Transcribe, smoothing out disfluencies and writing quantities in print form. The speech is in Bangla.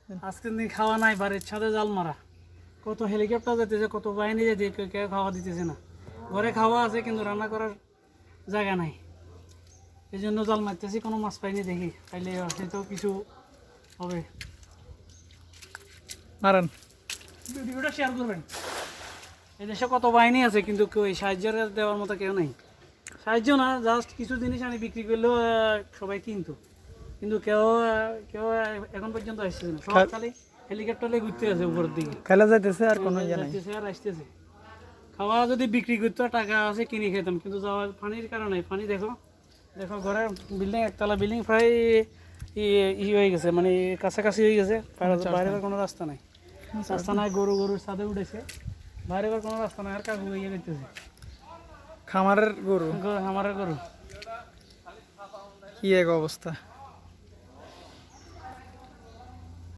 আজকের দিন খাওয়া নাই, বাড়ির ছাদে জাল মারা, কত হেলিকপ্টার যেতেছে, কত বাহিনী যেতে, কেউ খাওয়া দিতেছে না। ঘরে খাওয়া আছে কিন্তু রান্না করার জায়গা নাই, এই জন্য জাল মারতেছি। কোনো মাছ পাইনি, দেখি পাইলে হয়তো কিছু হবে। মারেন, ভিডিওটা শেয়ার করবেন। এই দেশে কত বাহিনী আছে কিন্তু কেউ সাহায্য দেওয়ার মতো কেউ নেই। সাহায্য না, জাস্ট কিছু জিনিস আমি বিক্রি করলেও সবাই কিন্তু কেউ কেউ এখন পর্যন্ত আসতেছে না। সব খালি হেলিকপ্টারে ঘুরতে আছে উপরের দিকে, খেলা যাইতেছে আর কোনো ইয়ে নাই। যাইতেছে আর আসতেছে। খাওয়া যদি বিক্রি করতো টাকা আছে কিনে খেতাম, কিন্তু যাওয়ার পানির কারণে। পানি দেখো, দেখো ঘরের বিল্ডিং, একতলা বিল্ডিং প্রায় ই হয়ে গেছে, মানে কাছাকাছি হয়ে গেছে। বাইরে কোনো রাস্তা নাই, রাস্তা নাই। গরুর ছাদে উঠেছে, বাইরে কোনো রাস্তা নাই। আর কাকু ইয়ে করতেছে, খামারের গরু, আমার গরু। কি এক অবস্থা।